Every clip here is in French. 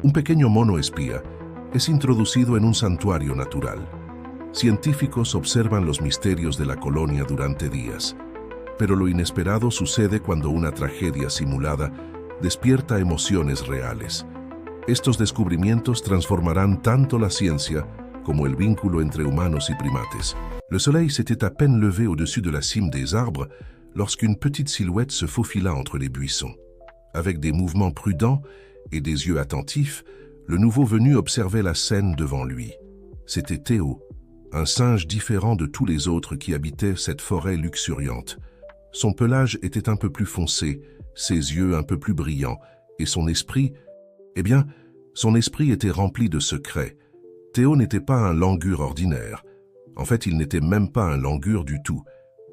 Un pequeño mono espía es introducido en un santuario natural. Científicos observan los misterios de la colonia durante días, pero lo inesperado sucede cuando una tragedia simulada despierta emociones reales. Estos descubrimientos transformarán tanto la ciencia como el vínculo entre humanos y primates. Le soleil s'était à peine levé au-dessus de la cime des arbres lorsqu'une petite silhouette se faufila entre les buissons. Avec des mouvements prudents et des yeux attentifs, le nouveau venu observait la scène devant lui. C'était Théo, un singe différent de tous les autres qui habitaient cette forêt luxuriante. Son pelage était un peu plus foncé, ses yeux un peu plus brillants, et son esprit, son esprit était rempli de secrets. Théo n'était pas un langur ordinaire. En fait, il n'était même pas un langur du tout.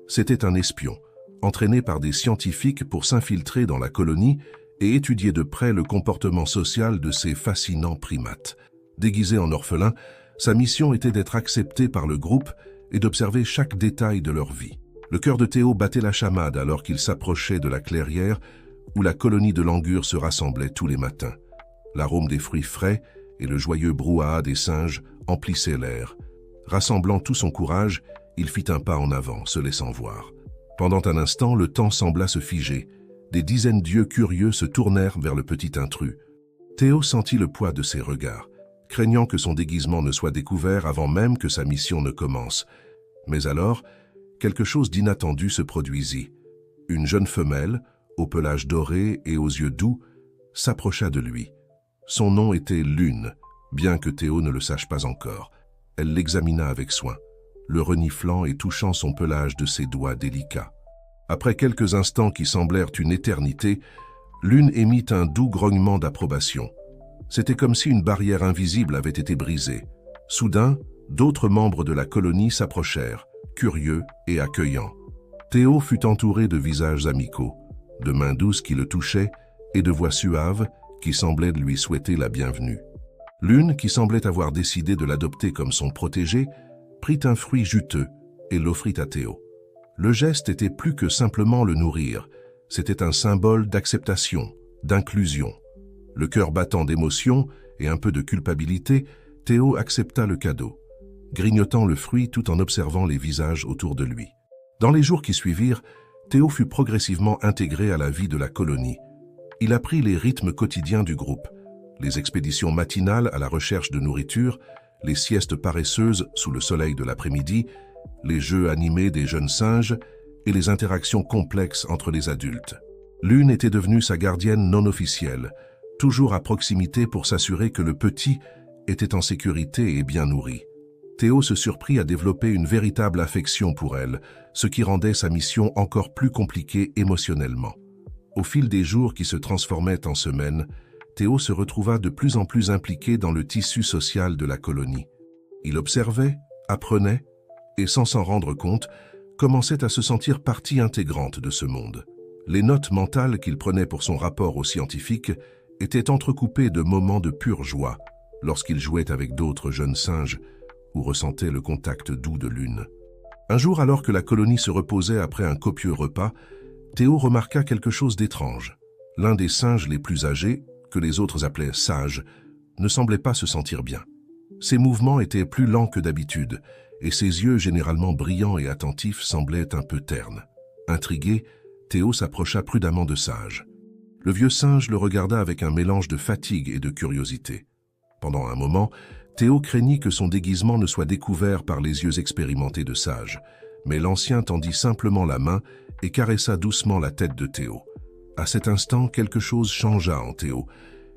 C'était un espion, entraîné par des scientifiques pour s'infiltrer dans la colonie et étudier de près le comportement social de ces fascinants primates. Déguisé en orphelin, sa mission était d'être accepté par le groupe et d'observer chaque détail de leur vie. Le cœur de Théo battait la chamade alors qu'il s'approchait de la clairière où la colonie de langurs se rassemblait tous les matins. L'arôme des fruits frais et le joyeux brouhaha des singes emplissaient l'air. Rassemblant tout son courage, il fit un pas en avant, se laissant voir. Pendant un instant, le temps sembla se figer. Des dizaines d'yeux curieux se tournèrent vers le petit intrus. Théo sentit le poids de ses regards, craignant que son déguisement ne soit découvert avant même que sa mission ne commence. Mais alors, quelque chose d'inattendu se produisit. Une jeune femelle, au pelage doré et aux yeux doux, s'approcha de lui. Son nom était Lune, bien que Théo ne le sache pas encore. Elle l'examina avec soin, le reniflant et touchant son pelage de ses doigts délicats. Après quelques instants qui semblèrent une éternité, Lune émit un doux grognement d'approbation. C'était comme si une barrière invisible avait été brisée. Soudain, d'autres membres de la colonie s'approchèrent, curieux et accueillants. Théo fut entouré de visages amicaux, de mains douces qui le touchaient et de voix suaves qui semblaient lui souhaiter la bienvenue. Lune, qui semblait avoir décidé de l'adopter comme son protégé, prit un fruit juteux et l'offrit à Théo. Le geste était plus que simplement le nourrir, c'était un symbole d'acceptation, d'inclusion. Le cœur battant d'émotion et un peu de culpabilité, Théo accepta le cadeau, grignotant le fruit tout en observant les visages autour de lui. Dans les jours qui suivirent, Théo fut progressivement intégré à la vie de la colonie. Il apprit les rythmes quotidiens du groupe, les expéditions matinales à la recherche de nourriture, les siestes paresseuses sous le soleil de l'après-midi, les jeux animés des jeunes singes et les interactions complexes entre les adultes. Lune était devenue sa gardienne non officielle, toujours à proximité pour s'assurer que le petit était en sécurité et bien nourri. Théo se surprit à développer une véritable affection pour elle, ce qui rendait sa mission encore plus compliquée émotionnellement. Au fil des jours qui se transformaient en semaines, Théo se retrouva de plus en plus impliqué dans le tissu social de la colonie. Il observait, apprenait, et sans s'en rendre compte, commençait à se sentir partie intégrante de ce monde. Les notes mentales qu'il prenait pour son rapport aux scientifiques étaient entrecoupées de moments de pure joie, lorsqu'il jouait avec d'autres jeunes singes ou ressentait le contact doux de Lune. Un jour, alors que la colonie se reposait après un copieux repas, Théo remarqua quelque chose d'étrange. L'un des singes les plus âgés, que les autres appelaient sages, ne semblait pas se sentir bien. Ses mouvements étaient plus lents que d'habitude, et ses yeux généralement brillants et attentifs semblaient un peu ternes. Intrigué, Théo s'approcha prudemment de Sage. Le vieux singe le regarda avec un mélange de fatigue et de curiosité. Pendant un moment, Théo craignit que son déguisement ne soit découvert par les yeux expérimentés de Sage, mais l'ancien tendit simplement la main et caressa doucement la tête de Théo. À cet instant, quelque chose changea en Théo.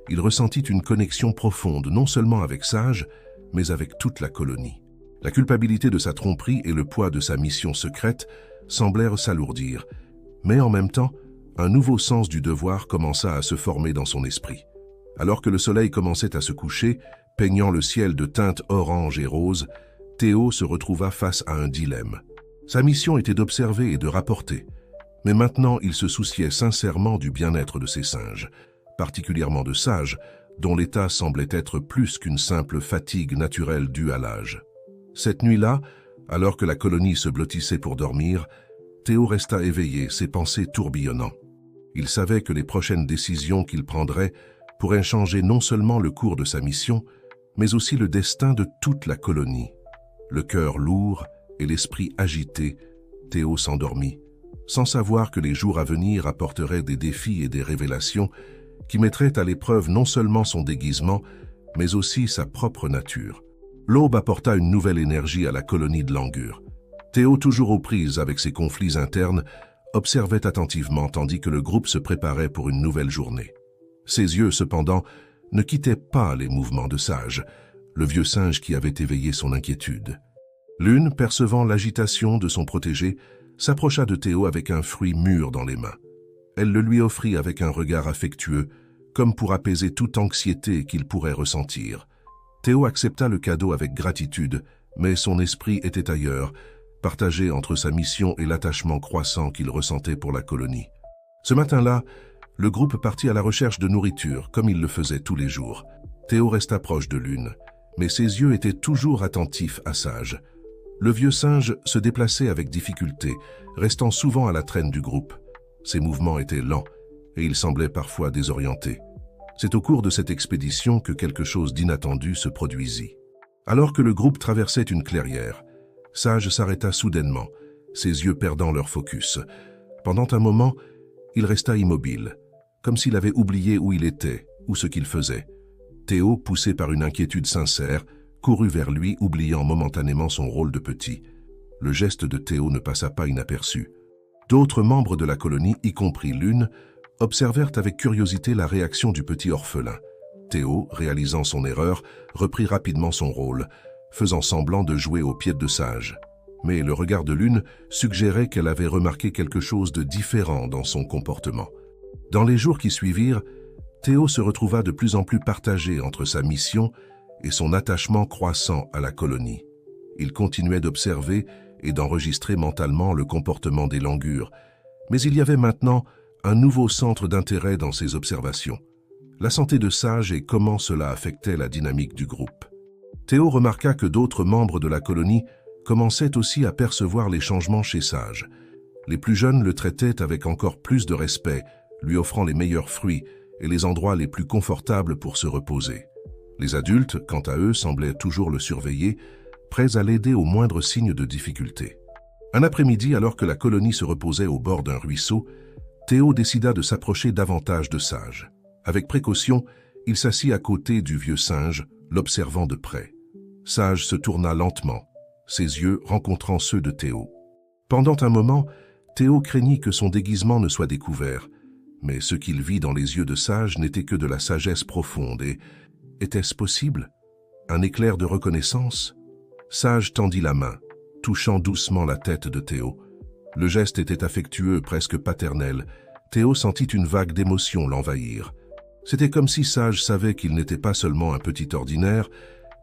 Il ressentit une connexion profonde, non seulement avec Sage, mais avec toute la colonie. La culpabilité de sa tromperie et le poids de sa mission secrète semblèrent s'alourdir, mais en même temps, un nouveau sens du devoir commença à se former dans son esprit. Alors que le soleil commençait à se coucher, peignant le ciel de teintes orange et rose, Théo se retrouva face à un dilemme. Sa mission était d'observer et de rapporter, mais maintenant il se souciait sincèrement du bien-être de ses singes, particulièrement de Sage, dont l'état semblait être plus qu'une simple fatigue naturelle due à l'âge. Cette nuit-là, alors que la colonie se blottissait pour dormir, Théo resta éveillé, ses pensées tourbillonnant. Il savait que les prochaines décisions qu'il prendrait pourrait changer non seulement le cours de sa mission, mais aussi le destin de toute la colonie. Le cœur lourd et l'esprit agité, Théo s'endormit, sans savoir que les jours à venir apporteraient des défis et des révélations qui mettraient à l'épreuve non seulement son déguisement, mais aussi sa propre nature. L'aube apporta une nouvelle énergie à la colonie de Langur. Théo, toujours aux prises avec ses conflits internes, observait attentivement tandis que le groupe se préparait pour une nouvelle journée. Ses yeux, cependant, ne quittaient pas les mouvements de Sage, le vieux singe qui avait éveillé son inquiétude. Lune, percevant l'agitation de son protégé, s'approcha de Théo avec un fruit mûr dans les mains. Elle le lui offrit avec un regard affectueux, comme pour apaiser toute anxiété qu'il pourrait ressentir. Théo accepta le cadeau avec gratitude, mais son esprit était ailleurs, partagé entre sa mission et l'attachement croissant qu'il ressentait pour la colonie. Ce matin-là, le groupe partit à la recherche de nourriture, comme il le faisait tous les jours. Théo resta proche de Lune, mais ses yeux étaient toujours attentifs à Sage. Le vieux singe se déplaçait avec difficulté, restant souvent à la traîne du groupe. Ses mouvements étaient lents, et il semblait parfois désorienté. C'est au cours de cette expédition que quelque chose d'inattendu se produisit. Alors que le groupe traversait une clairière, Sage s'arrêta soudainement, ses yeux perdant leur focus. Pendant un moment, il resta immobile, comme s'il avait oublié où il était ou ce qu'il faisait. Théo, poussé par une inquiétude sincère, courut vers lui, oubliant momentanément son rôle de petit. Le geste de Théo ne passa pas inaperçu. D'autres membres de la colonie, y compris Lune, observèrent avec curiosité la réaction du petit orphelin. Théo, réalisant son erreur, reprit rapidement son rôle, faisant semblant de jouer au pied de Sage. Mais le regard de Lune suggérait qu'elle avait remarqué quelque chose de différent dans son comportement. Dans les jours qui suivirent, Théo se retrouva de plus en plus partagé entre sa mission et son attachement croissant à la colonie. Il continuait d'observer et d'enregistrer mentalement le comportement des Langurs, mais il y avait maintenant un nouveau centre d'intérêt dans ses observations, la santé de Sage et comment cela affectait la dynamique du groupe. Théo remarqua que d'autres membres de la colonie commençaient aussi à percevoir les changements chez Sage. Les plus jeunes le traitaient avec encore plus de respect, lui offrant les meilleurs fruits et les endroits les plus confortables pour se reposer. Les adultes, quant à eux, semblaient toujours le surveiller, prêts à l'aider au moindre signe de difficulté. Un après-midi, alors que la colonie se reposait au bord d'un ruisseau, Théo décida de s'approcher davantage de Sage. Avec précaution, il s'assit à côté du vieux singe, l'observant de près. Sage se tourna lentement, ses yeux rencontrant ceux de Théo. Pendant un moment, Théo craignit que son déguisement ne soit découvert, mais ce qu'il vit dans les yeux de Sage n'était que de la sagesse profonde et était-ce possible? Un éclair de reconnaissance? Sage tendit la main, touchant doucement la tête de Théo. Le geste était affectueux, presque paternel. Théo sentit une vague d'émotion l'envahir. C'était comme si Sage savait qu'il n'était pas seulement un petit ordinaire,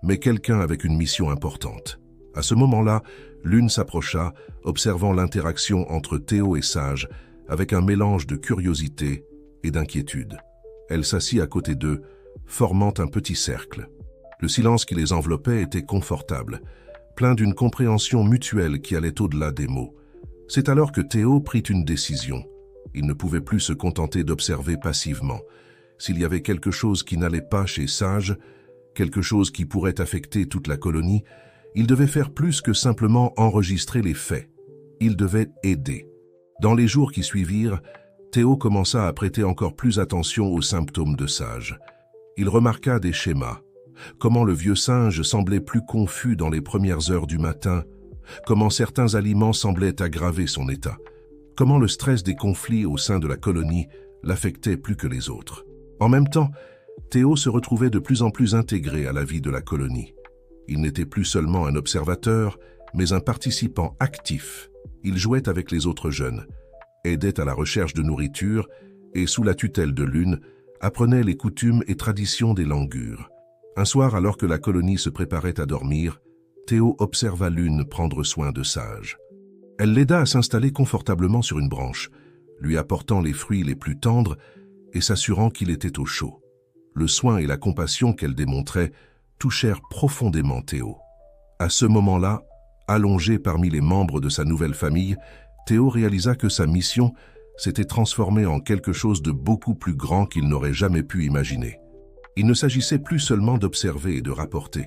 mais quelqu'un avec une mission importante. À ce moment-là, Lune s'approcha, observant l'interaction entre Théo et Sage, avec un mélange de curiosité et d'inquiétude. Elle s'assit à côté d'eux, formant un petit cercle. Le silence qui les enveloppait était confortable, plein d'une compréhension mutuelle qui allait au-delà des mots. C'est alors que Théo prit une décision. Il ne pouvait plus se contenter d'observer passivement. S'il y avait quelque chose qui n'allait pas chez Sage, quelque chose qui pourrait affecter toute la colonie, il devait faire plus que simplement enregistrer les faits. Il devait aider. Dans les jours qui suivirent, Théo commença à prêter encore plus attention aux symptômes de Sage. Il remarqua des schémas, comment le vieux singe semblait plus confus dans les premières heures du matin, comment certains aliments semblaient aggraver son état, comment le stress des conflits au sein de la colonie l'affectait plus que les autres. En même temps, Théo se retrouvait de plus en plus intégré à la vie de la colonie. Il n'était plus seulement un observateur, mais un participant actif. Il jouait avec les autres jeunes, aidait à la recherche de nourriture et, sous la tutelle de Lune, apprenait les coutumes et traditions des Langurs. Un soir, alors que la colonie se préparait à dormir, Théo observa Lune prendre soin de Sage. Elle l'aida à s'installer confortablement sur une branche, lui apportant les fruits les plus tendres et s'assurant qu'il était au chaud. Le soin et la compassion qu'elle démontrait touchèrent profondément Théo. À ce moment-là, allongé parmi les membres de sa nouvelle famille, Théo réalisa que sa mission s'était transformée en quelque chose de beaucoup plus grand qu'il n'aurait jamais pu imaginer. Il ne s'agissait plus seulement d'observer et de rapporter.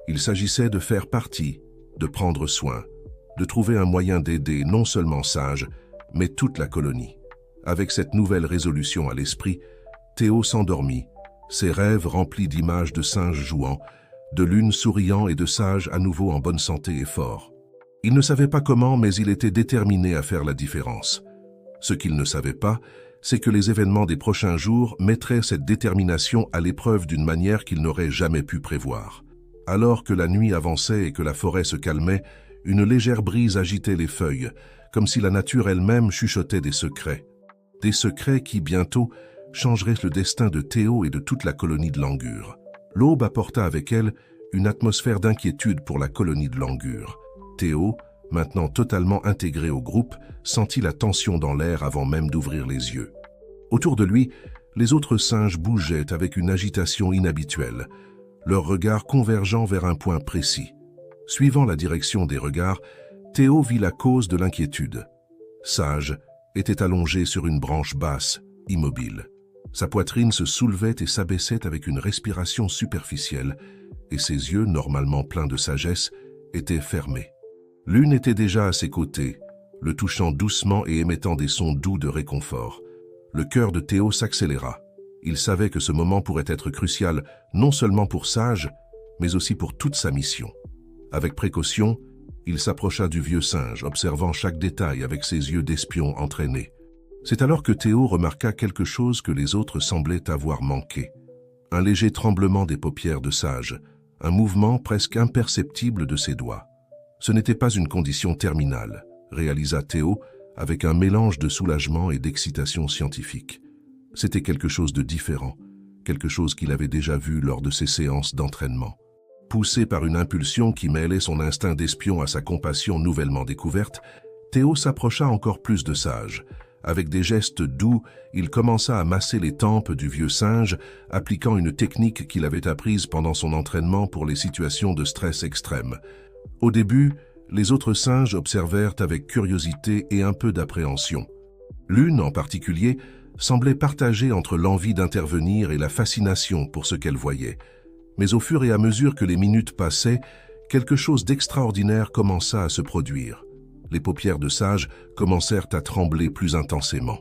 Il s'agissait de faire partie, de prendre soin, de trouver un moyen d'aider non seulement Sage, mais toute la colonie. Avec cette nouvelle résolution à l'esprit, Théo s'endormit, ses rêves remplis d'images de singes jouant, de Lune souriant et de Sage à nouveau en bonne santé et fort. Il ne savait pas comment, mais il était déterminé à faire la différence. Ce qu'il ne savait pas, c'est que les événements des prochains jours mettraient cette détermination à l'épreuve d'une manière qu'il n'aurait jamais pu prévoir. Alors que la nuit avançait et que la forêt se calmait, une légère brise agitait les feuilles, comme si la nature elle-même chuchotait des secrets. Des secrets qui, bientôt, changeraient le destin de Théo et de toute la colonie de Langur. L'aube apporta avec elle une atmosphère d'inquiétude pour la colonie de Langur. Théo, maintenant totalement intégré au groupe, sentit la tension dans l'air avant même d'ouvrir les yeux. Autour de lui, les autres singes bougeaient avec une agitation inhabituelle, leurs regards convergeant vers un point précis. Suivant la direction des regards, Théo vit la cause de l'inquiétude. Sage était allongé sur une branche basse, immobile. Sa poitrine se soulevait et s'abaissait avec une respiration superficielle, et ses yeux, normalement pleins de sagesse, étaient fermés. Lune était déjà à ses côtés, le touchant doucement et émettant des sons doux de réconfort. Le cœur de Théo s'accéléra. Il savait que ce moment pourrait être crucial, non seulement pour Sage, mais aussi pour toute sa mission. Avec précaution, il s'approcha du vieux singe, observant chaque détail avec ses yeux d'espion entraînés. C'est alors que Théo remarqua quelque chose que les autres semblaient avoir manqué. Un léger tremblement des paupières de Sage, un mouvement presque imperceptible de ses doigts. Ce n'était pas une condition terminale, réalisa Théo avec un mélange de soulagement et d'excitation scientifique. C'était quelque chose de différent, quelque chose qu'il avait déjà vu lors de ses séances d'entraînement. Poussé par une impulsion qui mêlait son instinct d'espion à sa compassion nouvellement découverte, Théo s'approcha encore plus de Sage. Avec des gestes doux, il commença à masser les tempes du vieux singe, appliquant une technique qu'il avait apprise pendant son entraînement pour les situations de stress extrême. Au début, les autres singes observèrent avec curiosité et un peu d'appréhension. Lune, en particulier, semblait partagée entre l'envie d'intervenir et la fascination pour ce qu'elle voyait. Mais au fur et à mesure que les minutes passaient, quelque chose d'extraordinaire commença à se produire. Les paupières de Sage commencèrent à trembler plus intensément.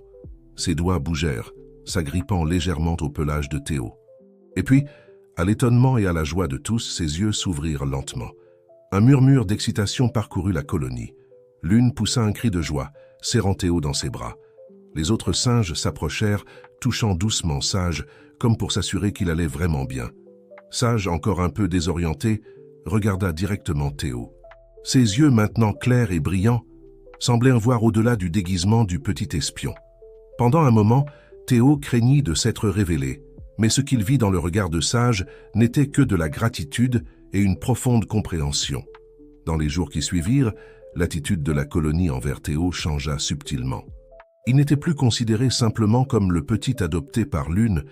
Ses doigts bougèrent, s'agrippant légèrement au pelage de Théo. Et puis, à l'étonnement et à la joie de tous, ses yeux s'ouvrirent lentement. Un murmure d'excitation parcourut la colonie. Lune poussa un cri de joie, serrant Théo dans ses bras. Les autres singes s'approchèrent, touchant doucement Sage, comme pour s'assurer qu'il allait vraiment bien. Sage, encore un peu désorienté, regarda directement Théo. Ses yeux, maintenant clairs et brillants, semblaient voir au-delà du déguisement du petit espion. Pendant un moment, Théo craignit de s'être révélé, mais ce qu'il vit dans le regard de Sage n'était que de la gratitude et une profonde compréhension. Dans les jours qui suivirent, l'attitude de la colonie envers Théo changea subtilement. Il n'était plus considéré simplement comme le petit adopté par Lune,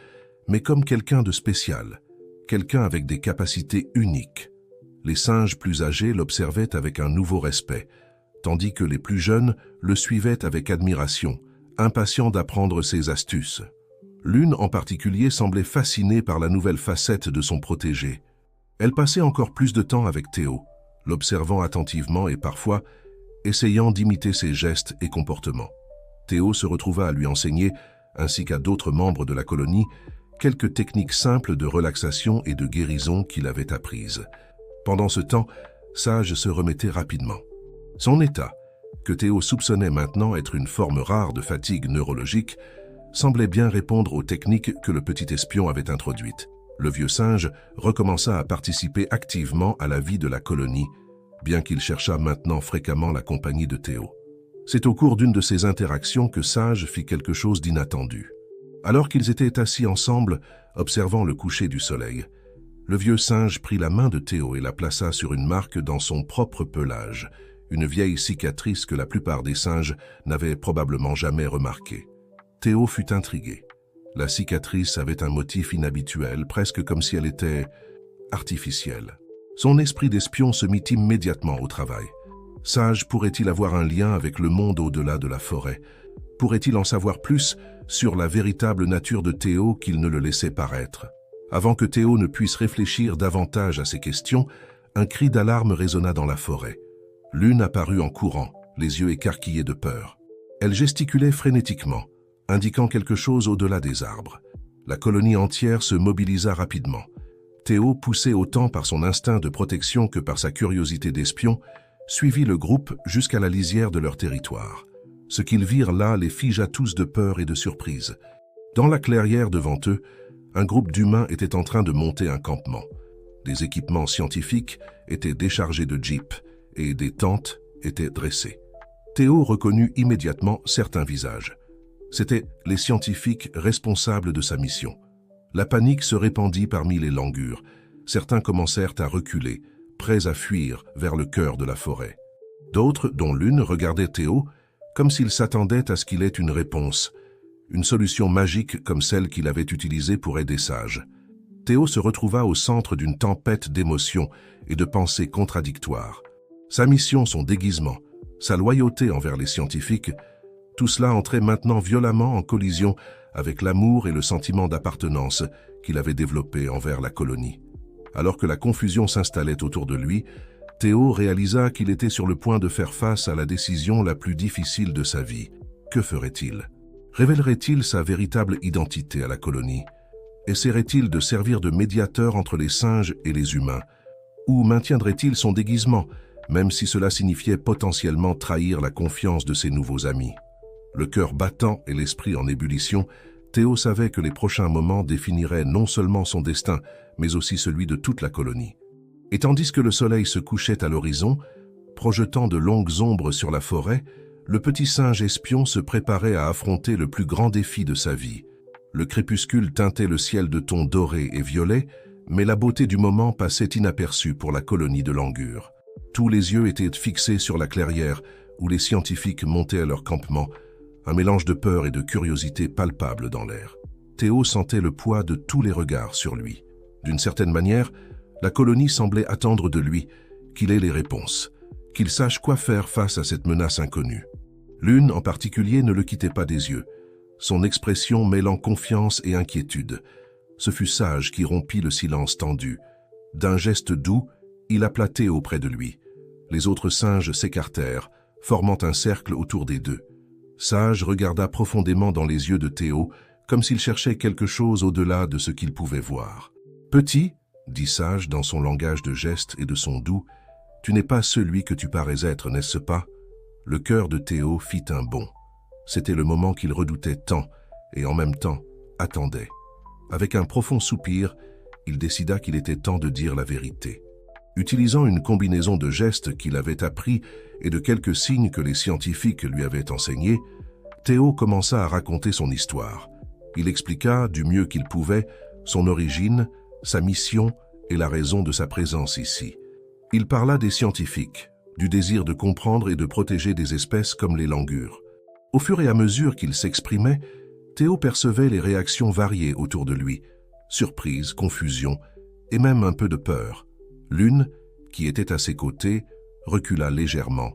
mais comme quelqu'un de spécial, quelqu'un avec des capacités uniques. Les singes plus âgés l'observaient avec un nouveau respect, tandis que les plus jeunes le suivaient avec admiration, impatients d'apprendre ses astuces. Lune en particulier semblait fascinée par la nouvelle facette de son protégé. Elle passait encore plus de temps avec Théo, l'observant attentivement et parfois essayant d'imiter ses gestes et comportements. Théo se retrouva à lui enseigner, ainsi qu'à d'autres membres de la colonie, quelques techniques simples de relaxation et de guérison qu'il avait apprises. Pendant ce temps, Sage se remettait rapidement. Son état, que Théo soupçonnait maintenant être une forme rare de fatigue neurologique, semblait bien répondre aux techniques que le petit espion avait introduites. Le vieux singe recommença à participer activement à la vie de la colonie, bien qu'il cherchât maintenant fréquemment la compagnie de Théo. C'est au cours d'une de ces interactions que Sage fit quelque chose d'inattendu. Alors qu'ils étaient assis ensemble, observant le coucher du soleil, le vieux singe prit la main de Théo et la plaça sur une marque dans son propre pelage, une vieille cicatrice que la plupart des singes n'avaient probablement jamais remarquée. Théo fut intrigué. La cicatrice avait un motif inhabituel, presque comme si elle était artificielle. Son esprit d'espion se mit immédiatement au travail. Sage pourrait-il avoir un lien avec le monde au-delà de la forêt? Pourrait-il en savoir plus sur la véritable nature de Théo qu'il ne le laissait paraître? Avant que Théo ne puisse réfléchir davantage à ces questions, un cri d'alarme résonna dans la forêt. Lune apparut en courant, les yeux écarquillés de peur. Elle gesticulait frénétiquement, indiquant quelque chose au-delà des arbres. La colonie entière se mobilisa rapidement. Théo, poussé autant par son instinct de protection que par sa curiosité d'espion, suivit le groupe jusqu'à la lisière de leur territoire. Ce qu'ils virent là les figea tous de peur et de surprise. Dans la clairière devant eux, un groupe d'humains était en train de monter un campement. Des équipements scientifiques étaient déchargés de jeeps et des tentes étaient dressées. Théo reconnut immédiatement certains visages. C'étaient les scientifiques responsables de sa mission. La panique se répandit parmi les langurs. Certains commencèrent à reculer, prêts à fuir vers le cœur de la forêt. D'autres, dont l'une, regardaient Théo comme s'il s'attendait à ce qu'il ait une réponse, une solution magique comme celle qu'il avait utilisée pour aider Sage. Théo se retrouva au centre d'une tempête d'émotions et de pensées contradictoires. Sa mission, son déguisement, sa loyauté envers les scientifiques, tout cela entrait maintenant violemment en collision avec l'amour et le sentiment d'appartenance qu'il avait développé envers la colonie. Alors que la confusion s'installait autour de lui, Théo réalisa qu'il était sur le point de faire face à la décision la plus difficile de sa vie. Que ferait-il? Révélerait-il sa véritable identité à la colonie? Essaierait-il de servir de médiateur entre les singes et les humains? Ou maintiendrait-il son déguisement, même si cela signifiait potentiellement trahir la confiance de ses nouveaux amis? Le cœur battant et l'esprit en ébullition, Théo savait que les prochains moments définiraient non seulement son destin, mais aussi celui de toute la colonie. Et tandis que le soleil se couchait à l'horizon, projetant de longues ombres sur la forêt, le petit singe espion se préparait à affronter le plus grand défi de sa vie. Le crépuscule teintait le ciel de tons dorés et violets, mais la beauté du moment passait inaperçue pour la colonie de Langur. Tous les yeux étaient fixés sur la clairière où les scientifiques montaient à leur campement, un mélange de peur et de curiosité palpable dans l'air. Théo sentait le poids de tous les regards sur lui. D'une certaine manière, la colonie semblait attendre de lui qu'il ait les réponses, qu'il sache quoi faire face à cette menace inconnue. L'une en particulier ne le quittait pas des yeux, son expression mêlant confiance et inquiétude. Ce fut Sage qui rompit le silence tendu. D'un geste doux, il appela Théo près de lui. Les autres singes s'écartèrent, formant un cercle autour des deux. Sage regarda profondément dans les yeux de Théo, comme s'il cherchait quelque chose au-delà de ce qu'il pouvait voir. « Petit, » dit Sage dans son langage de gestes et de son doux, « tu n'es pas celui que tu parais être, n'est-ce pas ?» Le cœur de Théo fit un bond. C'était le moment qu'il redoutait tant et en même temps attendait. Avec un profond soupir, il décida qu'il était temps de dire la vérité. Utilisant une combinaison de gestes qu'il avait appris et de quelques signes que les scientifiques lui avaient enseignés, Théo commença à raconter son histoire. Il expliqua, du mieux qu'il pouvait, son origine, sa mission et la raison de sa présence ici. Il parla des scientifiques, du désir de comprendre et de protéger des espèces comme les langurs. Au fur et à mesure qu'il s'exprimait, Théo percevait les réactions variées autour de lui, surprise, confusion et même un peu de peur. L'une, qui était à ses côtés, recula légèrement,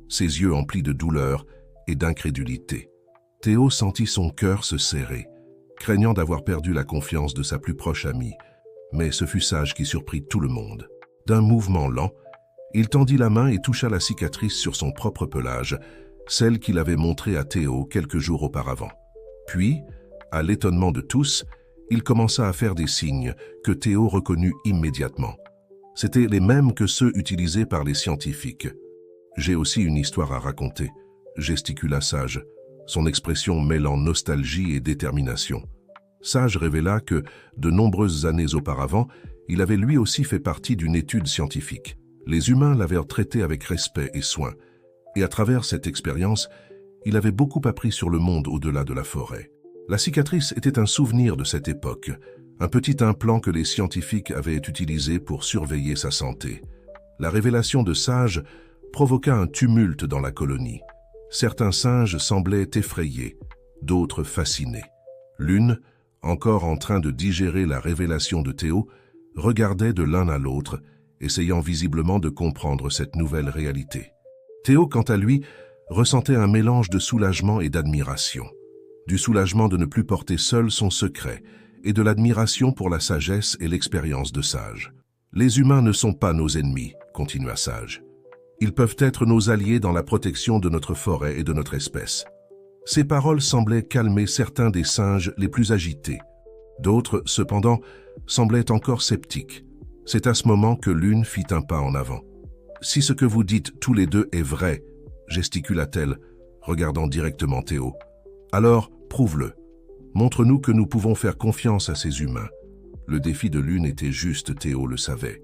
ses yeux emplis de douleur et d'incrédulité. Théo sentit son cœur se serrer, craignant d'avoir perdu la confiance de sa plus proche amie, mais ce fut Sage qui surprit tout le monde. D'un mouvement lent, il tendit la main et toucha la cicatrice sur son propre pelage, celle qu'il avait montrée à Théo quelques jours auparavant. Puis, à l'étonnement de tous, il commença à faire des signes que Théo reconnut immédiatement. C'étaient les mêmes que ceux utilisés par les scientifiques. « J'ai aussi une histoire à raconter », gesticula Sage, son expression mêlant nostalgie et détermination. Sage révéla que, de nombreuses années auparavant, il avait lui aussi fait partie d'une étude scientifique. Les humains l'avaient traité avec respect et soin, et à travers cette expérience, il avait beaucoup appris sur le monde au-delà de la forêt. La cicatrice était un souvenir de cette époque, un petit implant que les scientifiques avaient utilisé pour surveiller sa santé. La révélation de Sage provoqua un tumulte dans la colonie. Certains singes semblaient effrayés, d'autres fascinés. L'une, encore en train de digérer la révélation de Théo, regardait de l'un à l'autre, essayant visiblement de comprendre cette nouvelle réalité. Théo, quant à lui, ressentait un mélange de soulagement et d'admiration. Du soulagement de ne plus porter seul son secret, et de l'admiration pour la sagesse et l'expérience de Sage. Les humains ne sont pas nos ennemis, continua Sage. Ils peuvent être nos alliés dans la protection de notre forêt et de notre espèce. Ces paroles semblaient calmer certains des singes les plus agités. D'autres, cependant, semblaient encore sceptiques. C'est à ce moment que l'une fit un pas en avant. « Si ce que vous dites tous les deux est vrai, » gesticula-t-elle, regardant directement Théo, « alors prouve-le. Montre-nous que nous pouvons faire confiance à ces humains. » Le défi de l'une était juste, Théo le savait.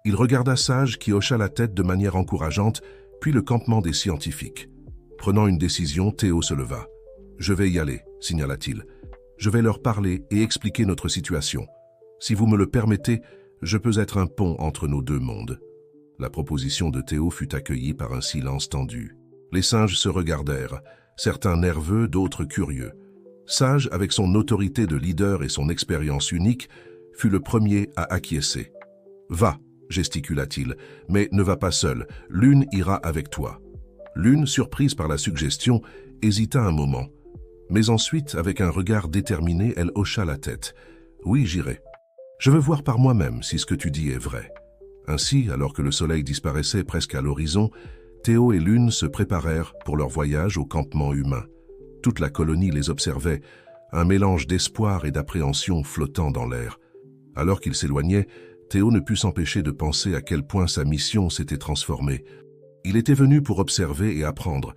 Il regarda Sage qui hocha la tête de manière encourageante, puis le campement des scientifiques. Prenant une décision, Théo se leva. « Je vais y aller, » signala-t-il. « Je vais leur parler et expliquer notre situation. Si vous me le permettez, je peux être un pont entre nos deux mondes. » La proposition de Théo fut accueillie par un silence tendu. Les singes se regardèrent, certains nerveux, d'autres curieux. Sage, avec son autorité de leader et son expérience unique, fut le premier à acquiescer. « Va !» gesticula-t-il, « mais ne va pas seul, l'une ira avec toi. » L'une, surprise par la suggestion, hésita un moment. Mais ensuite, avec un regard déterminé, elle hocha la tête. « Oui, j'irai. Je veux voir par moi-même si ce que tu dis est vrai. » Ainsi, alors que le soleil disparaissait presque à l'horizon, Théo et l'une se préparèrent pour leur voyage au campement humain. Toute la colonie les observait, un mélange d'espoir et d'appréhension flottant dans l'air. Alors qu'ils s'éloignaient, Théo ne put s'empêcher de penser à quel point sa mission s'était transformée. Il était venu pour observer et apprendre,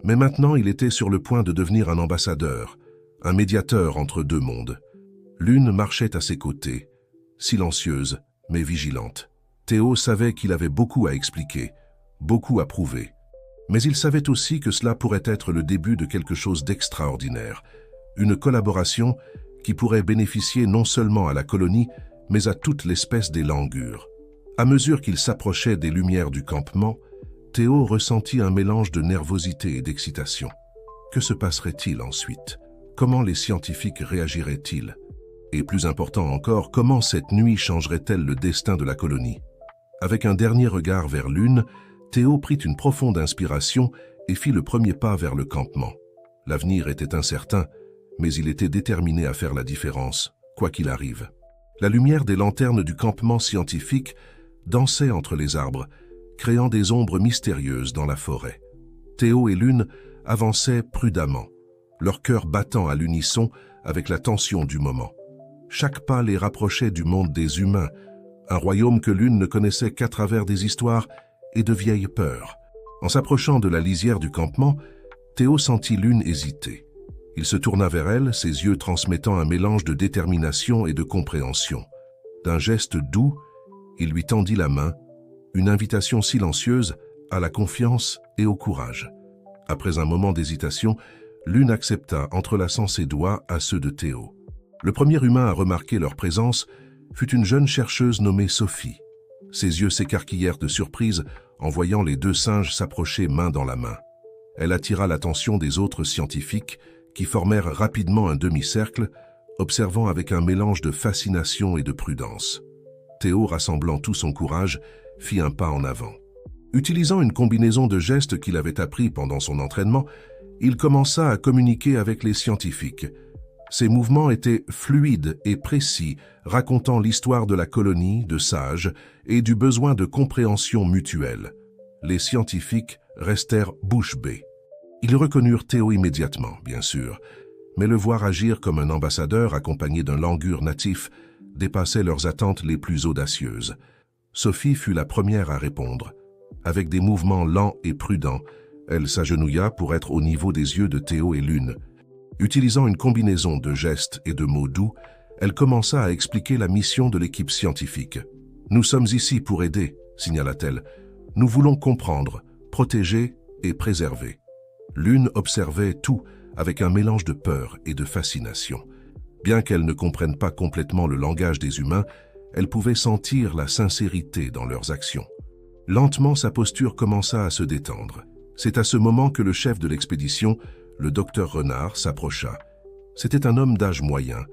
mais maintenant il était sur le point de devenir un ambassadeur, un médiateur entre deux mondes. L'une marchait à ses côtés, silencieuse mais vigilante. Théo savait qu'il avait beaucoup à expliquer, beaucoup à prouver. Mais il savait aussi que cela pourrait être le début de quelque chose d'extraordinaire, une collaboration qui pourrait bénéficier non seulement à la colonie, mais à toute l'espèce des langurs. À mesure qu'il s'approchait des lumières du campement, Théo ressentit un mélange de nervosité et d'excitation. Que se passerait-il ensuite? Comment les scientifiques réagiraient-ils? Et plus important encore, comment cette nuit changerait-elle le destin de la colonie? Avec un dernier regard vers l'une, Théo prit une profonde inspiration et fit le premier pas vers le campement. L'avenir était incertain, mais il était déterminé à faire la différence, quoi qu'il arrive. La lumière des lanternes du campement scientifique dansait entre les arbres, créant des ombres mystérieuses dans la forêt. Théo et l'une avançaient prudemment, leur cœur battant à l'unisson avec la tension du moment. Chaque pas les rapprochait du monde des humains, un royaume que l'une ne connaissait qu'à travers des histoires et de vieilles peurs. En s'approchant de la lisière du campement, Théo sentit l'une hésiter. Il se tourna vers elle, ses yeux transmettant un mélange de détermination et de compréhension. D'un geste doux, il lui tendit la main, une invitation silencieuse à la confiance et au courage. Après un moment d'hésitation, l'une accepta, entrelaçant ses doigts à ceux de Théo. Le premier humain à remarquer leur présence fut une jeune chercheuse nommée Sophie. Ses yeux s'écarquillèrent de surprise en voyant les deux singes s'approcher main dans la main. Elle attira l'attention des autres scientifiques qui formèrent rapidement un demi-cercle, observant avec un mélange de fascination et de prudence. Théo, rassemblant tout son courage, fit un pas en avant. Utilisant une combinaison de gestes qu'il avait appris pendant son entraînement, il commença à communiquer avec les scientifiques. Ses mouvements étaient fluides et précis, racontant l'histoire de la colonie, de Sage et du besoin de compréhension mutuelle. Les scientifiques restèrent bouche bée. Ils reconnurent Théo immédiatement, bien sûr, mais le voir agir comme un ambassadeur accompagné d'un langur natif dépassait leurs attentes les plus audacieuses. Sophie fut la première à répondre. Avec des mouvements lents et prudents, elle s'agenouilla pour être au niveau des yeux de Théo et l'une. Utilisant une combinaison de gestes et de mots doux, elle commença à expliquer la mission de l'équipe scientifique. « Nous sommes ici pour aider », signala-t-elle. « Nous voulons comprendre, protéger et préserver. » L'une observait tout avec un mélange de peur et de fascination. Bien qu'elle ne comprenne pas complètement le langage des humains, elle pouvait sentir la sincérité dans leurs actions. Lentement, sa posture commença à se détendre. C'est à ce moment que le chef de l'expédition, le docteur Renard, s'approcha. C'était un homme d'âge moyen,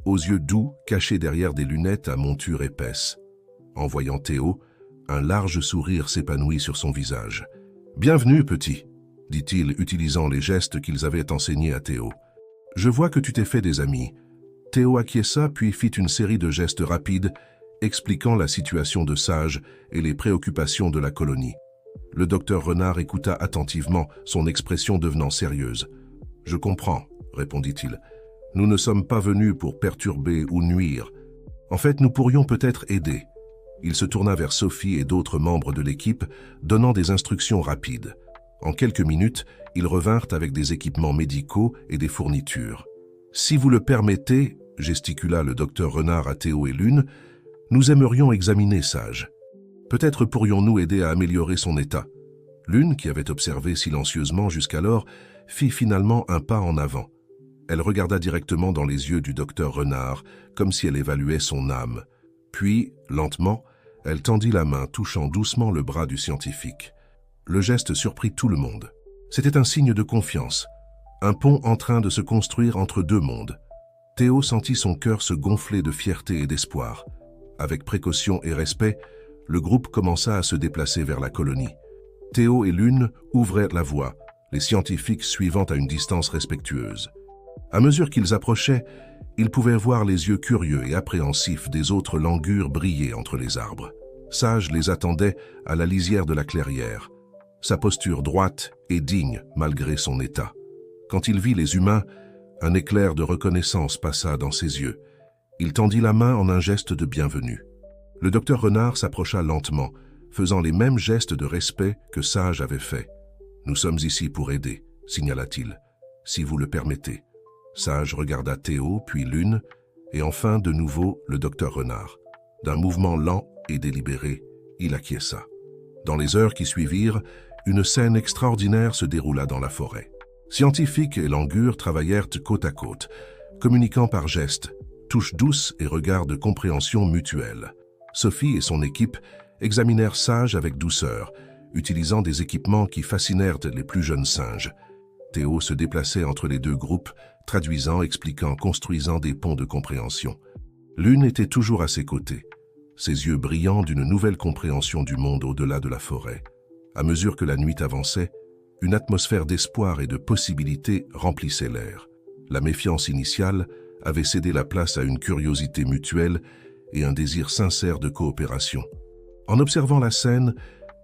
aux yeux doux, cachés derrière des lunettes à monture épaisse. En voyant Théo, un large sourire s'épanouit sur son visage. « Bienvenue, petit », dit-il, utilisant les gestes qu'ils avaient enseignés à Théo. « Je vois que tu t'es fait des amis. Théo acquiesça puis fit une série de gestes rapides, expliquant la situation de Sage et les préoccupations de la colonie. Le docteur Renard écouta attentivement, son expression devenant sérieuse. « Je comprends, » répondit-il. « Nous ne sommes pas venus pour perturber ou nuire. En fait, nous pourrions peut-être aider. » Il se tourna vers Sophie et d'autres membres de l'équipe, donnant des instructions rapides. En quelques minutes, ils revinrent avec des équipements médicaux et des fournitures. « Si vous le permettez, » gesticula le docteur Renard à Théo et Lune, « nous aimerions examiner Sage. Peut-être pourrions-nous aider à améliorer son état. » Lune, qui avait observé silencieusement jusqu'alors, fit finalement un pas en avant. Elle regarda directement dans les yeux du docteur Renard, comme si elle évaluait son âme. Puis, lentement, elle tendit la main, touchant doucement le bras du scientifique. Le geste surprit tout le monde. C'était un signe de confiance, un pont en train de se construire entre deux mondes. Théo sentit son cœur se gonfler de fierté et d'espoir. Avec précaution et respect, le groupe commença à se déplacer vers la colonie. Théo et Lune ouvrirent la voie, les scientifiques suivant à une distance respectueuse. À mesure qu'ils approchaient, ils pouvaient voir les yeux curieux et appréhensifs des autres langurs briller entre les arbres. Sage les attendait à la lisière de la clairière, sa posture droite et digne malgré son état. Quand il vit les humains, un éclair de reconnaissance passa dans ses yeux. Il tendit la main en un geste de bienvenue. Le docteur Renard s'approcha lentement, faisant les mêmes gestes de respect que Sage avait fait. « Nous sommes ici pour aider », signala-t-il, « si vous le permettez. » Sage regarda Théo, puis Lune, et enfin de nouveau le docteur Renard. D'un mouvement lent et délibéré, il acquiesça. Dans les heures qui suivirent, une scène extraordinaire se déroula dans la forêt. Scientifiques et langurs travaillèrent côte à côte, communiquant par gestes, touches douces et regards de compréhension mutuelle. Sophie et son équipe examinèrent Sage avec douceur, utilisant des équipements qui fascinèrent les plus jeunes singes. Théo se déplaçait entre les deux groupes, traduisant, expliquant, construisant des ponts de compréhension. Lune était toujours à ses côtés, ses yeux brillants d'une nouvelle compréhension du monde au-delà de la forêt. À mesure que la nuit avançait, une atmosphère d'espoir et de possibilités remplissait l'air. La méfiance initiale avait cédé la place à une curiosité mutuelle et un désir sincère de coopération. En observant la scène,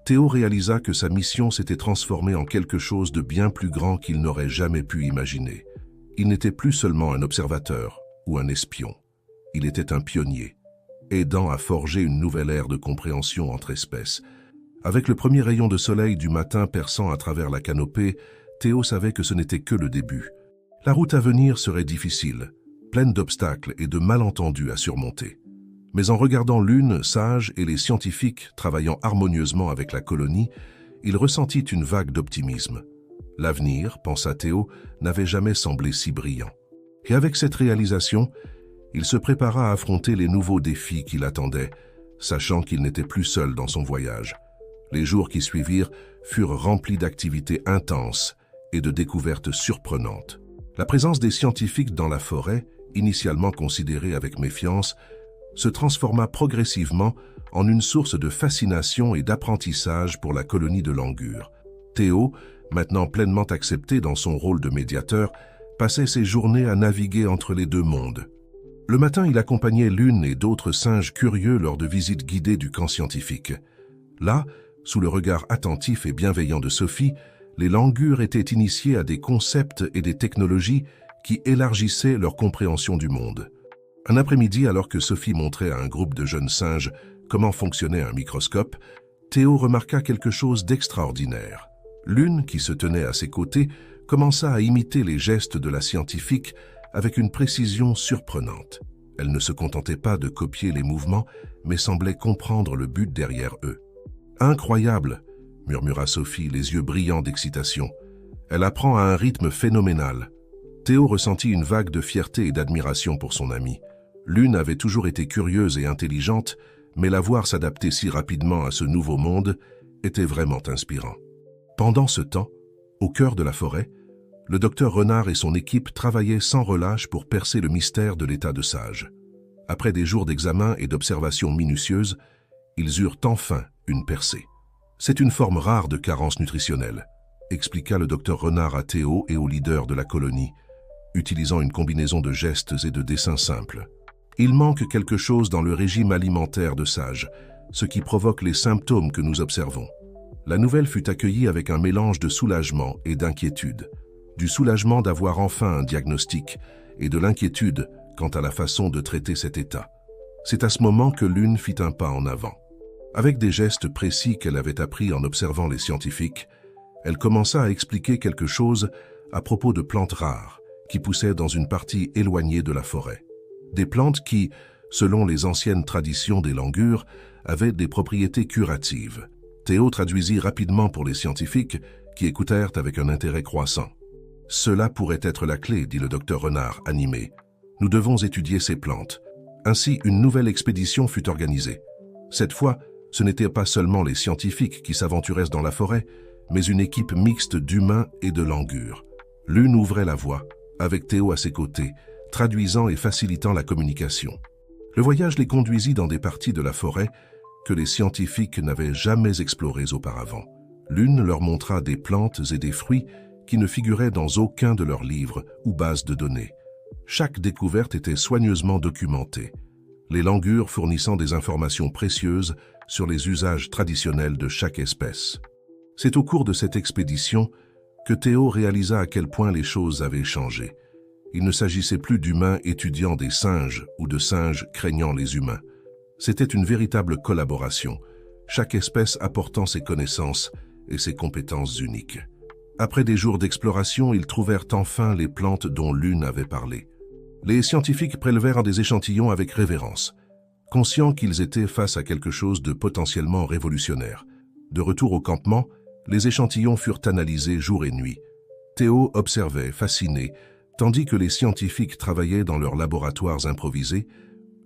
Théo réalisa que sa mission s'était transformée en quelque chose de bien plus grand qu'il n'aurait jamais pu imaginer. Il n'était plus seulement un observateur ou un espion. Il était un pionnier, aidant à forger une nouvelle ère de compréhension entre espèces. Avec le premier rayon de soleil du matin perçant à travers la canopée, Théo savait que ce n'était que le début. La route à venir serait difficile, pleine d'obstacles et de malentendus à surmonter. Mais en regardant Lune, Sage et les scientifiques travaillant harmonieusement avec la colonie, il ressentit une vague d'optimisme. L'avenir, pensa Théo, n'avait jamais semblé si brillant. Et avec cette réalisation, il se prépara à affronter les nouveaux défis qui l'attendaient, sachant qu'il n'était plus seul dans son voyage. Les jours qui suivirent furent remplis d'activités intenses et de découvertes surprenantes. La présence des scientifiques dans la forêt, initialement considérée avec méfiance, se transforma progressivement en une source de fascination et d'apprentissage pour la colonie de Langur. Théo, maintenant pleinement accepté dans son rôle de médiateur, passait ses journées à naviguer entre les deux mondes. Le matin, il accompagnait Lune et d'autres singes curieux lors de visites guidées du camp scientifique. Là, sous le regard attentif et bienveillant de Sophie, les Langurs étaient initiés à des concepts et des technologies qui élargissaient leur compréhension du monde. Un après-midi, alors que Sophie montrait à un groupe de jeunes singes comment fonctionnait un microscope, Théo remarqua quelque chose d'extraordinaire. Lune, qui se tenait à ses côtés, commença à imiter les gestes de la scientifique avec une précision surprenante. Elle ne se contentait pas de copier les mouvements, mais semblait comprendre le but derrière eux. « Incroyable !» murmura Sophie, les yeux brillants d'excitation. « Elle apprend à un rythme phénoménal. » Théo ressentit une vague de fierté et d'admiration pour son amie. Lune avait toujours été curieuse et intelligente, mais la voir s'adapter si rapidement à ce nouveau monde était vraiment inspirant. Pendant ce temps, au cœur de la forêt, le docteur Renard et son équipe travaillaient sans relâche pour percer le mystère de l'état de Sage. Après des jours d'examen et d'observations minutieuses, ils eurent enfin une percée. « C'est une forme rare de carence nutritionnelle », expliqua le docteur Renard à Théo et aux leaders de la colonie. « utilisant une combinaison de gestes et de dessins simples. Il manque quelque chose dans le régime alimentaire de Sage, ce qui provoque les symptômes que nous observons. La nouvelle fut accueillie avec un mélange de soulagement et d'inquiétude. Du soulagement d'avoir enfin un diagnostic et de l'inquiétude quant à la façon de traiter cet état. C'est à ce moment que Lune fit un pas en avant. Avec des gestes précis qu'elle avait appris en observant les scientifiques, elle commença à expliquer quelque chose à propos de plantes rares qui poussaient dans une partie éloignée de la forêt. Des plantes qui, selon les anciennes traditions des Langurs, avaient des propriétés curatives. Théo traduisit rapidement pour les scientifiques qui écoutèrent avec un intérêt croissant. « Cela pourrait être la clé, dit le docteur Renard, animé. Nous devons étudier ces plantes. » Ainsi, une nouvelle expédition fut organisée. Cette fois, ce n'étaient pas seulement les scientifiques qui s'aventuraient dans la forêt, mais une équipe mixte d'humains et de Langurs. Lune ouvrait la voie, avec Théo à ses côtés, traduisant et facilitant la communication. Le voyage les conduisit dans des parties de la forêt que les scientifiques n'avaient jamais explorées auparavant. Lune leur montra des plantes et des fruits qui ne figuraient dans aucun de leurs livres ou bases de données. Chaque découverte était soigneusement documentée, les Langurs fournissant des informations précieuses sur les usages traditionnels de chaque espèce. C'est au cours de cette expédition que Théo réalisa à quel point les choses avaient changé. Il ne s'agissait plus d'humains étudiant des singes ou de singes craignant les humains. C'était une véritable collaboration, chaque espèce apportant ses connaissances et ses compétences uniques. Après des jours d'exploration, ils trouvèrent enfin les plantes dont Lune avait parlé. Les scientifiques prélevèrent des échantillons avec révérence, conscients qu'ils étaient face à quelque chose de potentiellement révolutionnaire. De retour au campement, les échantillons furent analysés jour et nuit. Théo observait, fasciné, tandis que les scientifiques travaillaient dans leurs laboratoires improvisés,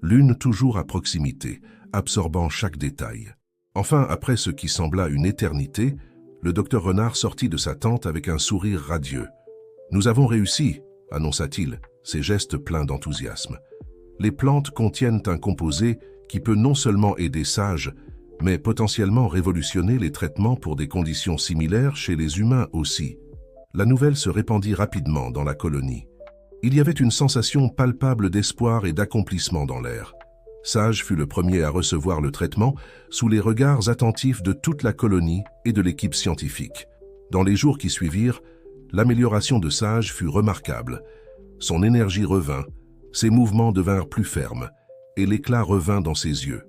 Lune toujours à proximité, absorbant chaque détail. Enfin, après ce qui sembla une éternité, le docteur Renard sortit de sa tente avec un sourire radieux. « Nous avons réussi », annonça-t-il, ses gestes pleins d'enthousiasme. Les plantes contiennent un composé qui peut non seulement aider Sage, mais potentiellement révolutionner les traitements pour des conditions similaires chez les humains aussi. La nouvelle se répandit rapidement dans la colonie. Il y avait une sensation palpable d'espoir et d'accomplissement dans l'air. Sage fut le premier à recevoir le traitement sous les regards attentifs de toute la colonie et de l'équipe scientifique. Dans les jours qui suivirent, l'amélioration de Sage fut remarquable. Son énergie revint, ses mouvements devinrent plus fermes, et l'éclat revint dans ses yeux.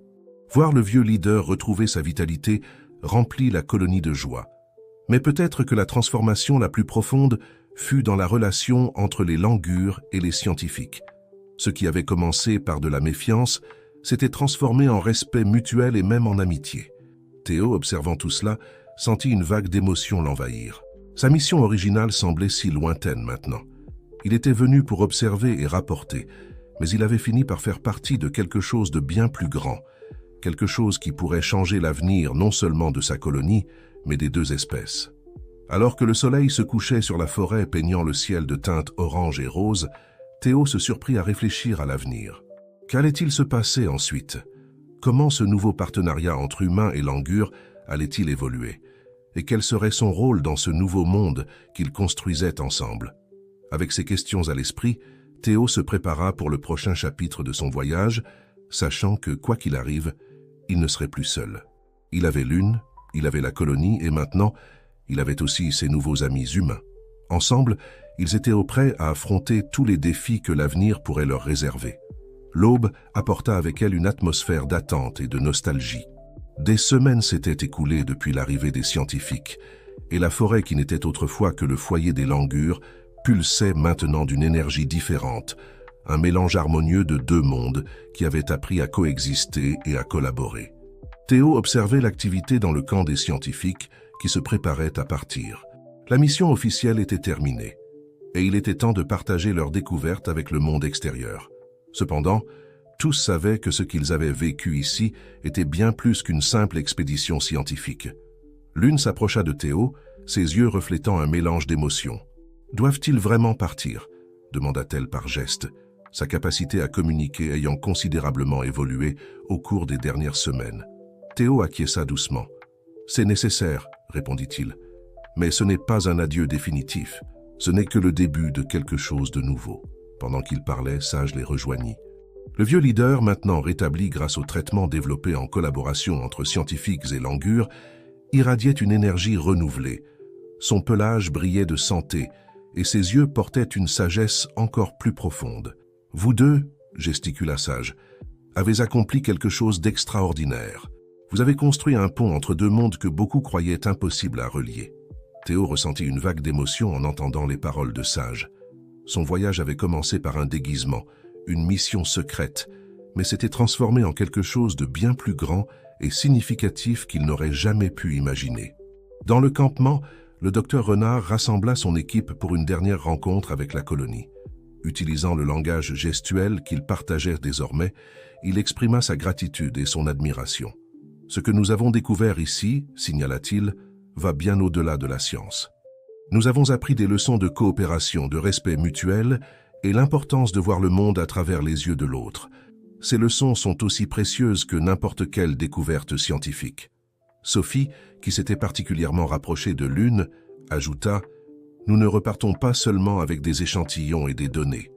Voir le vieux leader retrouver sa vitalité remplit la colonie de joie. Mais peut-être que la transformation la plus profonde fut dans la relation entre les Langurs et les scientifiques. Ce qui avait commencé par de la méfiance s'était transformé en respect mutuel et même en amitié. Théo, observant tout cela, sentit une vague d'émotion l'envahir. Sa mission originale semblait si lointaine maintenant. Il était venu pour observer et rapporter, mais il avait fini par faire partie de quelque chose de bien plus grand, quelque chose qui pourrait changer l'avenir non seulement de sa colonie, mais des deux espèces. Alors que le soleil se couchait sur la forêt peignant le ciel de teintes orange et rose, Théo se surprit à réfléchir à l'avenir. Qu'allait-il se passer ensuite? Comment ce nouveau partenariat entre humains et Langurs allait-il évoluer? Et quel serait son rôle dans ce nouveau monde qu'ils construisaient ensemble? Avec ces questions à l'esprit, Théo se prépara pour le prochain chapitre de son voyage, sachant que, quoi qu'il arrive, il ne serait plus seul. Il avait Lune, il avait la colonie et maintenant, il avait aussi ses nouveaux amis humains. Ensemble, ils étaient prêts à affronter tous les défis que l'avenir pourrait leur réserver. L'aube apporta avec elle une atmosphère d'attente et de nostalgie. Des semaines s'étaient écoulées depuis l'arrivée des scientifiques, et la forêt qui n'était autrefois que le foyer des Langurs pulsait maintenant d'une énergie différente, un mélange harmonieux de deux mondes qui avaient appris à coexister et à collaborer. Théo observait l'activité dans le camp des scientifiques qui se préparaient à partir. La mission officielle était terminée, et il était temps de partager leurs découvertes avec le monde extérieur. Cependant, tous savaient que ce qu'ils avaient vécu ici était bien plus qu'une simple expédition scientifique. Lune s'approcha de Théo, ses yeux reflétant un mélange d'émotions. « Doivent-ils vraiment partir ?» demanda-t-elle par geste, sa capacité à communiquer ayant considérablement évolué au cours des dernières semaines. Théo acquiesça doucement. « C'est nécessaire, » répondit-il, « mais ce n'est pas un adieu définitif. Ce n'est que le début de quelque chose de nouveau. Pendant qu'il parlait, Sage les rejoignit. Le vieux leader, maintenant rétabli grâce au traitement développé en collaboration entre scientifiques et Langur, irradiait une énergie renouvelée. Son pelage brillait de santé et ses yeux portaient une sagesse encore plus profonde. « Vous deux, » gesticula Sage, « avez accompli quelque chose d'extraordinaire. Vous avez construit un pont entre deux mondes que beaucoup croyaient impossibles à relier. » Théo ressentit une vague d'émotion en entendant les paroles de Sage. Son voyage avait commencé par un déguisement, une mission secrète, mais s'était transformé en quelque chose de bien plus grand et significatif qu'il n'aurait jamais pu imaginer. Dans le campement, le docteur Renard rassembla son équipe pour une dernière rencontre avec la colonie. Utilisant le langage gestuel qu'ils partageaient désormais, il exprima sa gratitude et son admiration. « Ce que nous avons découvert ici, signala-t-il, va bien au-delà de la science. Nous avons appris des leçons de coopération, de respect mutuel et l'importance de voir le monde à travers les yeux de l'autre. Ces leçons sont aussi précieuses que n'importe quelle découverte scientifique. » Sophie, qui s'était particulièrement rapprochée de Lune, ajouta « Nous ne repartons pas seulement avec des échantillons et des données.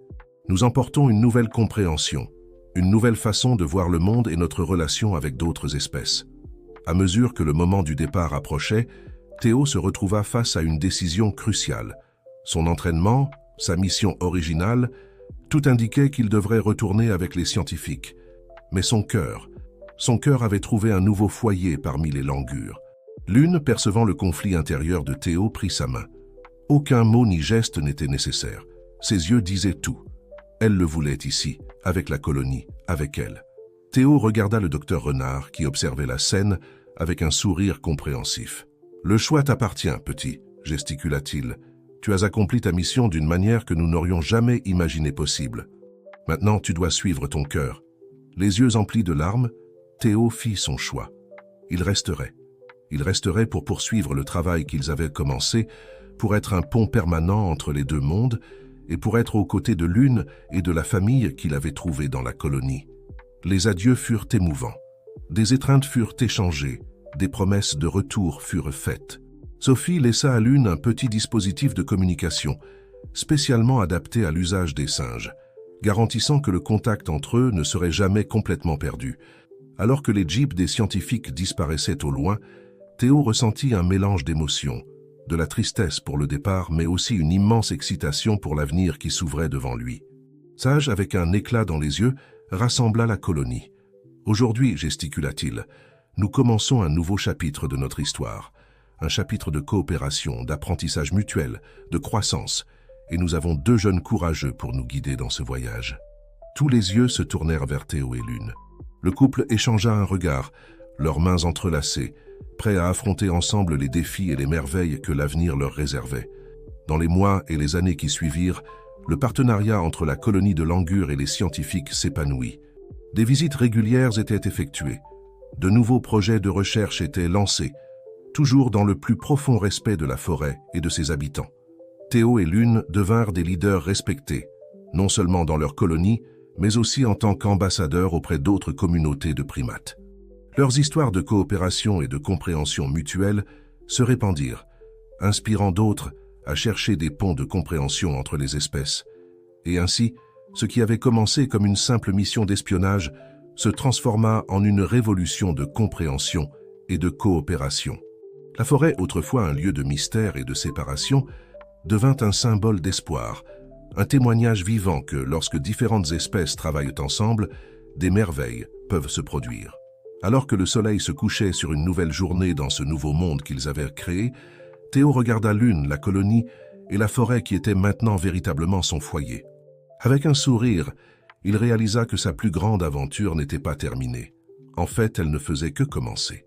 Nous emportons une nouvelle compréhension, une nouvelle façon de voir le monde et notre relation avec d'autres espèces. » À mesure que le moment du départ approchait, Théo se retrouva face à une décision cruciale. Son entraînement, sa mission originale, tout indiquait qu'il devrait retourner avec les scientifiques. Mais son cœur avait trouvé un nouveau foyer parmi les Langur. Lune, percevant le conflit intérieur de Théo, prit sa main. Aucun mot ni geste n'était nécessaire. Ses yeux disaient tout. Elle le voulait ici, avec la colonie, avec elle. Théo regarda le docteur Renard, qui observait la scène, avec un sourire compréhensif. « Le choix t'appartient, petit, » gesticula-t-il. « Tu as accompli ta mission d'une manière que nous n'aurions jamais imaginé possible. Maintenant, tu dois suivre ton cœur. » Les yeux emplis de larmes, Théo fit son choix. Il resterait. Il resterait pour poursuivre le travail qu'ils avaient commencé, pour être un pont permanent entre les deux mondes et pour être aux côtés de Lune et de la famille qu'il avait trouvée dans la colonie. Les adieux furent émouvants. Des étreintes furent échangées, des promesses de retour furent faites. Sophie laissa à Lune un petit dispositif de communication, spécialement adapté à l'usage des singes, garantissant que le contact entre eux ne serait jamais complètement perdu. Alors que les jeeps des scientifiques disparaissaient au loin, Théo ressentit un mélange d'émotions, de la tristesse pour le départ, mais aussi une immense excitation pour l'avenir qui s'ouvrait devant lui. Sage, avec un éclat dans les yeux, rassembla la colonie. « Aujourd'hui, gesticula-t-il, nous commençons un nouveau chapitre de notre histoire, un chapitre de coopération, d'apprentissage mutuel, de croissance, et nous avons deux jeunes courageux pour nous guider dans ce voyage. » Tous les yeux se tournèrent vers Théo et Lune. Le couple échangea un regard, leurs mains entrelacées, prêts à affronter ensemble les défis et les merveilles que l'avenir leur réservait. Dans les mois et les années qui suivirent, le partenariat entre la colonie de Langur et les scientifiques s'épanouit. Des visites régulières étaient effectuées. De nouveaux projets de recherche étaient lancés, toujours dans le plus profond respect de la forêt et de ses habitants. Théo et Lune devinrent des leaders respectés, non seulement dans leur colonie, mais aussi en tant qu'ambassadeurs auprès d'autres communautés de primates. Leurs histoires de coopération et de compréhension mutuelle se répandirent, inspirant d'autres à chercher des ponts de compréhension entre les espèces. Et ainsi, ce qui avait commencé comme une simple mission d'espionnage se transforma en une révolution de compréhension et de coopération. La forêt, autrefois un lieu de mystère et de séparation, devint un symbole d'espoir, un témoignage vivant que, lorsque différentes espèces travaillent ensemble, des merveilles peuvent se produire. Alors que le soleil se couchait sur une nouvelle journée dans ce nouveau monde qu'ils avaient créé, Théo regarda Lune, la colonie et la forêt qui était maintenant véritablement son foyer. Avec un sourire, il réalisa que sa plus grande aventure n'était pas terminée. En fait, elle ne faisait que commencer.